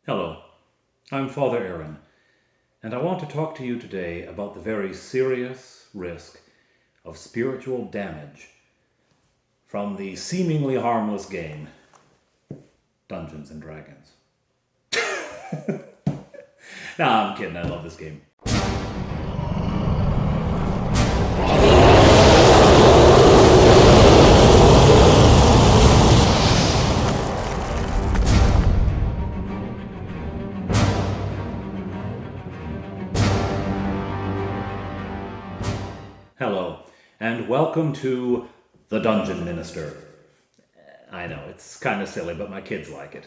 Hello, I'm Father Aaron, and I want to talk to you today about the very serious risk of spiritual damage from the seemingly harmless game, Dungeons and Dragons. Nah, I'm kidding, I love this game. Hello, and welcome to The Dungeon Minister. I know, it's kind of silly, but my kids like it.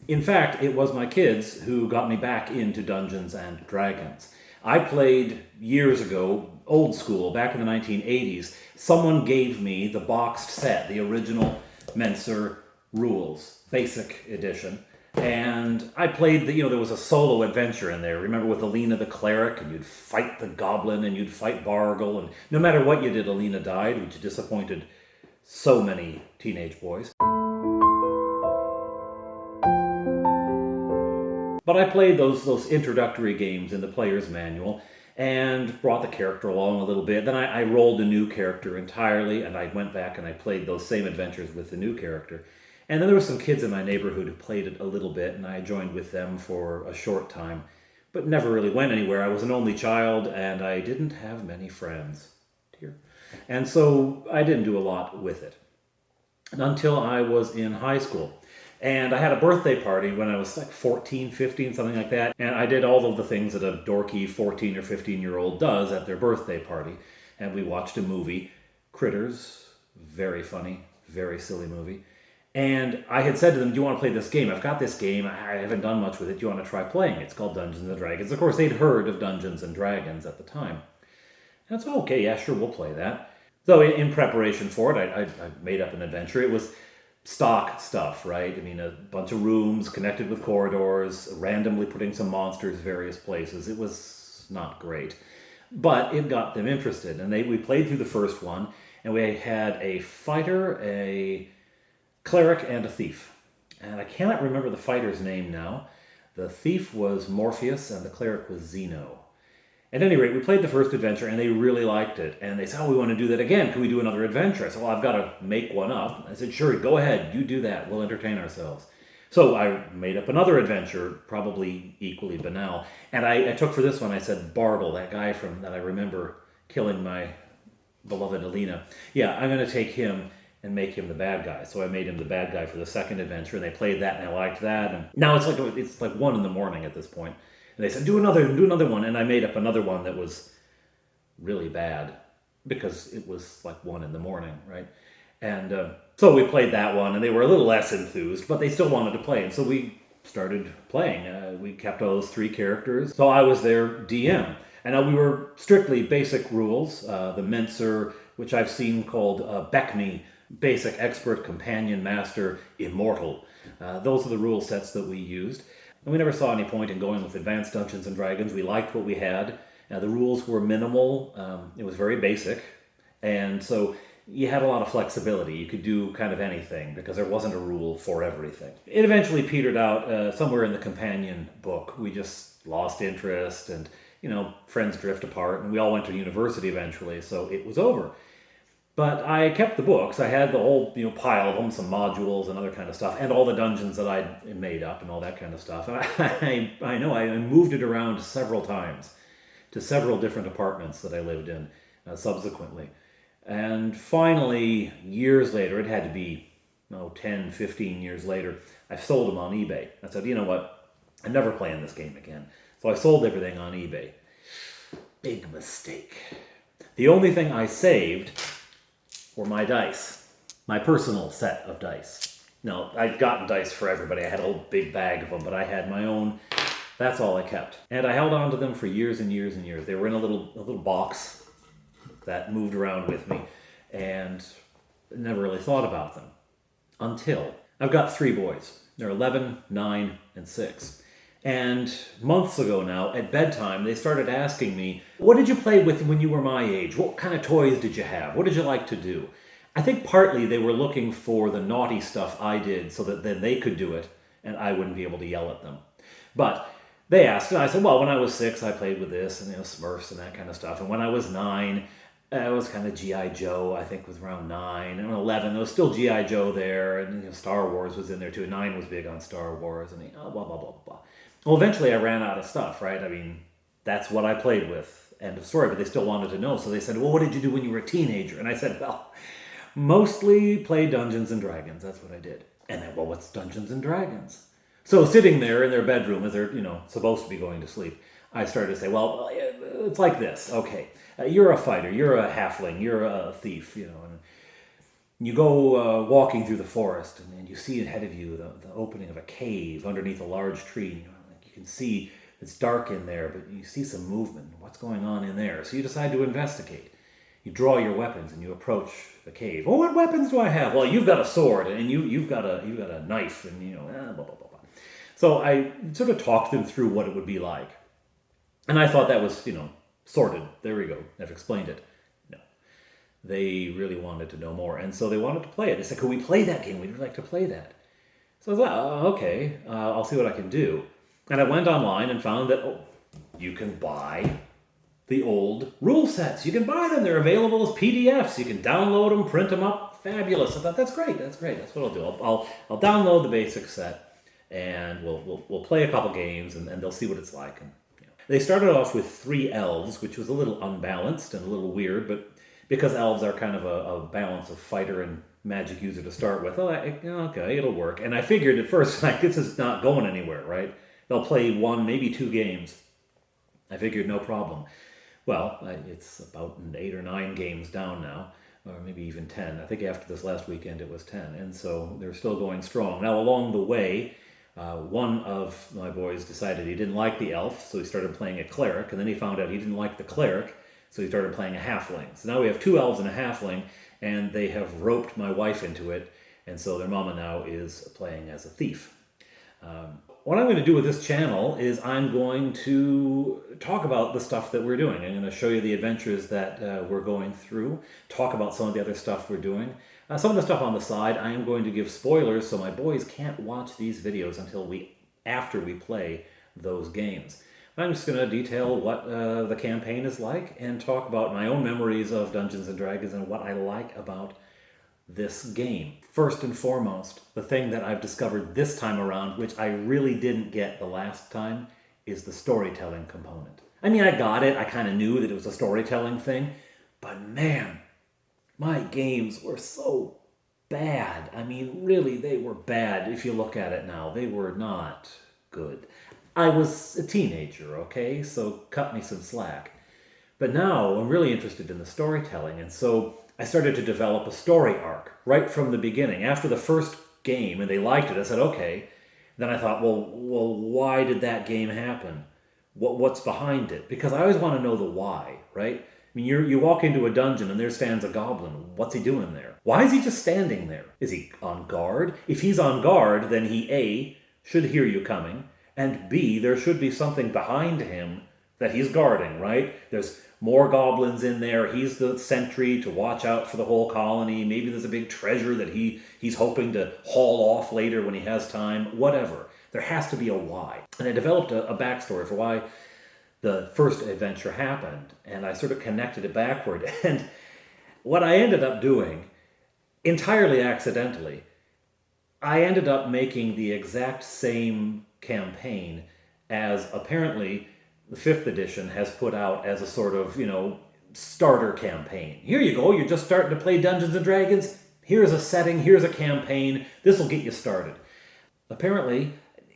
In fact, it was my kids who got me back into Dungeons and Dragons. I played years ago, old school, back in the 1980s. Someone gave me the boxed set, the original Menser Rules, Basic Edition. And I played, there was a solo adventure in there. Remember with Alina the Cleric, and you'd fight the Goblin, and you'd fight Bargle, and no matter what you did, Alina died, which disappointed so many teenage boys. But I played those introductory games in the player's manual, and brought the character along a little bit. Then I rolled a new character entirely, and I went back and I played those same adventures with the new character. And then there were some kids in my neighborhood who played it a little bit, and I joined with them for a short time, but never really went anywhere. I was an only child, and I didn't have many friends. Dear. And so I didn't do a lot with it until I was in high school. And I had a birthday party when I was like 14, 15, something like that. And I did all of the things that a dorky 14 or 15-year-old does at their birthday party. And we watched a movie, Critters, very funny, very silly movie. And I had said to them, do you want to play this game? I've got this game. I haven't done much with it. Do you want to try playing it? It's called Dungeons and Dragons. Of course, they'd heard of Dungeons and Dragons at the time. And so, okay, yeah, sure, we'll play that. So in preparation for it, I made up an adventure. It was stock stuff, right? I mean, a bunch of rooms connected with corridors, randomly putting some monsters various places. It was not great. But it got them interested. And we played through the first one, and we had a fighter, a cleric, and a thief. And I cannot remember the fighter's name now. The thief was Morpheus, and the cleric was Zeno. At any rate, we played the first adventure, and they really liked it. And they said, oh, we want to do that again. Can we do another adventure? I said, well, I've got to make one up. I said, sure, go ahead. You do that. We'll entertain ourselves. So I made up another adventure, probably equally banal. And I took for this one, I said, Bargle, that guy that I remember killing my beloved Alina. Yeah, I'm going to take him and make him the bad guy. So I made him the bad guy for the second adventure, and they played that, and I liked that. And now it's like 1 a.m. at this point. And they said, do another one. And I made up another one that was really bad because it was like 1 a.m, right? And so we played that one, and they were a little less enthused, but they still wanted to play. And so we started playing. We kept all those 3 characters. So I was their DM. And we were strictly basic rules. The Menser, which I've seen called BECMI, Basic Expert Companion Master Immortal. Those are the rule sets that we used. And we never saw any point in going with Advanced Dungeons and Dragons. We liked what we had. The rules were minimal. It was very basic. And so you had a lot of flexibility. You could do kind of anything because there wasn't a rule for everything. It eventually petered out somewhere in the companion book. We just lost interest, and friends drift apart, and we all went to university eventually, so it was over. But I kept the books. I had the whole pile of them, some modules and other kind of stuff, and all the dungeons that I'd made up and all that kind of stuff. And I know I moved it around several times to several different apartments that I lived in subsequently. And finally, years later, it had to be 10, 15 years later, I sold them on eBay. I said, you know what, I'm never playing this game again. So I sold everything on eBay. Big mistake. The only thing I saved were my dice, my personal set of dice. No, I'd gotten dice for everybody. I had a whole big bag of them, but I had my own. That's all I kept. And I held on to them for years and years and years. They were in a little box that moved around with me, and never really thought about them until I've got 3 boys. They're 11, 9, and 6. And months ago now, at bedtime, they started asking me, what did you play with when you were my age? What kind of toys did you have? What did you like to do? I think partly they were looking for the naughty stuff I did so that then they could do it and I wouldn't be able to yell at them. But they asked, and I said, well, when I was 6, I played with this, and Smurfs and that kind of stuff. And when I was 9, it was kind of G.I. Joe, I think, was around 9. And 11, there was still G.I. Joe there, and Star Wars was in there too. 9 was big on Star Wars, and blah, blah, blah, blah, blah. Well, eventually I ran out of stuff, right? I mean, that's what I played with, end of story. But they still wanted to know, so they said, well, what did you do when you were a teenager? And I said, well, mostly play Dungeons and Dragons. That's what I did. And then, well, what's Dungeons and Dragons? So sitting there in their bedroom as they're, supposed to be going to sleep, I started to say, well, it's like this. Okay, you're a fighter, you're a halfling, you're a thief, and you go walking through the forest, and you see ahead of you the opening of a cave underneath a large tree. You can see it's dark in there, but you see some movement. What's going on in there? So you decide to investigate. You draw your weapons and you approach the cave. Oh, what weapons do I have? Well, you've got a sword, and you've got a knife, and blah, blah, blah, blah. So I sort of talked them through what it would be like. And I thought that was, sorted. There we go. I've explained it. No. They really wanted to know more. And so they wanted to play it. They said, could we play that game? We'd like to play that. So I was like, okay, I'll see what I can do. And I went online and found that you can buy the old rule sets. You can buy them. They're available as PDFs. You can download them, print them up. Fabulous. I thought, that's great. That's what I'll do. I'll download the basic set. And we'll play a couple games, and they'll see what it's like. And, They started off with 3 elves, which was a little unbalanced and a little weird, but because elves are kind of a balance of fighter and magic user to start with, okay, it'll work. And I figured at first, this is not going anywhere, right? They'll play 1, maybe 2 games. I figured no problem. Well, it's about 8 or 9 games down now, or maybe even 10. I think after this last weekend it was 10, and so they're still going strong. Now, along the way, one of my boys decided he didn't like the elf, so he started playing a cleric, and then he found out he didn't like the cleric, so he started playing a halfling. So now we have 2 elves and a halfling, and they have roped my wife into it, and so their mama now is playing as a thief. What I'm going to do with this channel is I'm going to talk about the stuff that we're doing. I'm going to show you the adventures that we're going through, talk about some of the other stuff we're doing. Some of the stuff on the side, I am going to give spoilers, so my boys can't watch these videos until after we play those games. I'm just going to detail what the campaign is like and talk about my own memories of Dungeons & Dragons and what I like about this game. First and foremost, the thing that I've discovered this time around, which I really didn't get the last time, is the storytelling component. I mean, I got it. I kind of knew that it was a storytelling thing, but man, my games were so bad. I mean, really, they were bad. If you look at it now, they were not good. I was a teenager, okay? So cut me some slack. But now I'm really interested in the storytelling, and so I started to develop a story arc right from the beginning. After the first game, and they liked it, I said, okay. Then I thought, well, why did that game happen? What's behind it? Because I always want to know the why, right? I mean, you walk into a dungeon and there stands a goblin. What's he doing there? Why is he just standing there? Is he on guard? If he's on guard, then he A, should hear you coming, and B, there should be something behind him that he's guarding, right? There's more goblins in there. He's the sentry to watch out for the whole colony. Maybe there's a big treasure that he's hoping to haul off later when he has time. Whatever. There has to be a why. And I developed a backstory for why the first adventure happened, and I sort of connected it backward. And what I ended up doing, entirely accidentally, I ended up making the exact same campaign as apparently the 5th edition has put out as a sort of, starter campaign. Here you go, you're just starting to play Dungeons & Dragons. Here's a setting, here's a campaign. This will get you started. Apparently,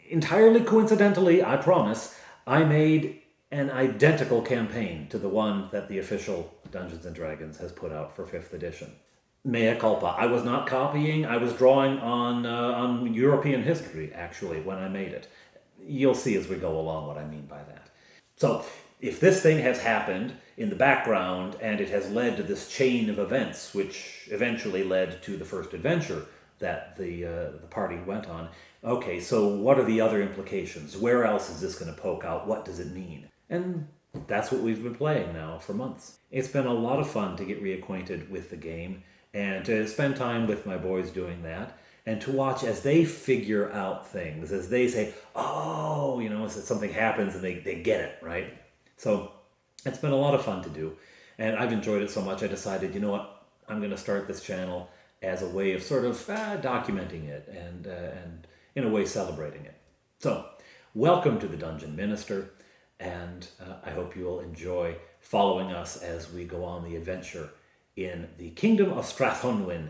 entirely coincidentally, I promise, I made an identical campaign to the one that the official Dungeons & Dragons has put out for 5th edition. Mea culpa. I was not copying. I was drawing on European history, actually, when I made it. You'll see as we go along what I mean by that. So, if this thing has happened in the background and it has led to this chain of events, which eventually led to the first adventure that the party went on, okay, so what are the other implications? Where else is this going to poke out? What does it mean? And that's what we've been playing now for months. It's been a lot of fun to get reacquainted with the game and to spend time with my boys doing that. and to watch as they figure out things, as they say, oh, as something happens and they get it, right? So it's been a lot of fun to do, and I've enjoyed it so much I decided, you know what, I'm going to start this channel as a way of sort of documenting it and in a way celebrating it. So welcome to the Dungeon Minister, and I hope you'll enjoy following us as we go on the adventure in the Kingdom of Strathonwyn,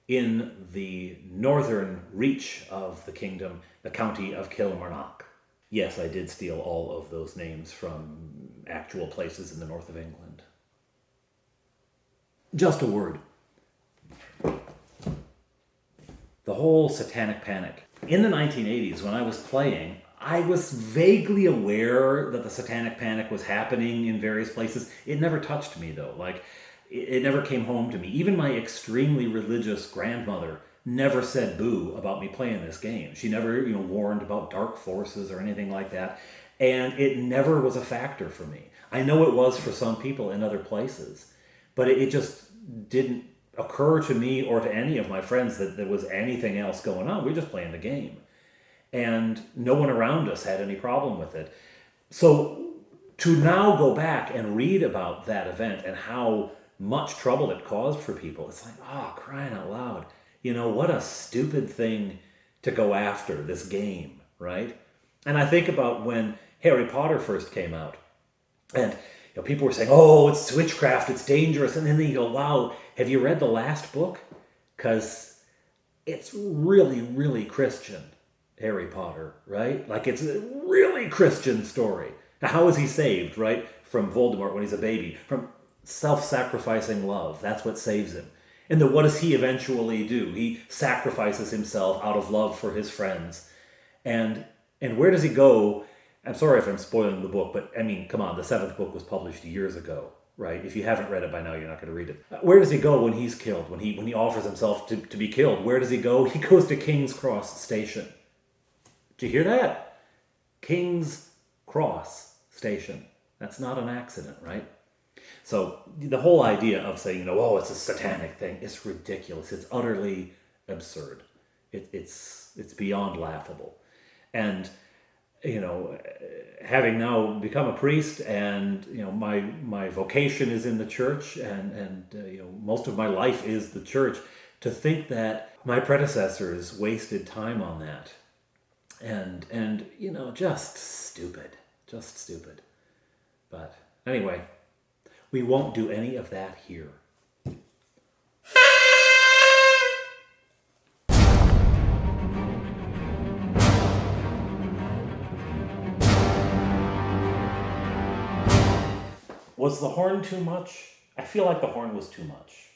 in the northern reach of the kingdom, the county of Kilmarnock. Yes, I did steal all of those names from actual places in the north of England. Just a word. The whole Satanic panic. In the 1980s, when I was playing, I was vaguely aware that the Satanic panic was happening in various places. It never touched me, though. It never came home to me. Even my extremely religious grandmother never said boo about me playing this game. She never, warned about dark forces or anything like that. And it never was a factor for me. I know it was for some people in other places, but it just didn't occur to me or to any of my friends that there was anything else going on. We were just playing the game. And no one around us had any problem with it. So to now go back and read about that event and how much trouble it caused for people, it's like, crying out loud. What a stupid thing to go after, this game, right? And I think about when Harry Potter first came out, and people were saying, oh, it's witchcraft, it's dangerous. And then they go, wow, have you read the last book? Because it's really, really Christian, Harry Potter, right? It's a really Christian story. Now, how is he saved, right? From Voldemort when he's a baby, from self-sacrificing love. That's what saves him. And then what does he eventually do? He sacrifices himself out of love for his friends. And where does he go? I'm sorry if I'm spoiling the book, but I mean, come on, the 7th book was published years ago, right? If you haven't read it by now, you're not going to read it. Where does he go when he's killed? When he offers himself to be killed, where does he go? He goes to King's Cross Station. Did you hear that? King's Cross Station. That's not an accident, right? So the whole idea of saying, oh, it's a satanic thing, it's ridiculous. It's utterly absurd. It's beyond laughable. And, having now become a priest and, my vocation is in the church and most of my life is the church, to think that my predecessors wasted time on that. And just stupid. But anyway, we won't do any of that here. Was the horn too much? I feel like the horn was too much.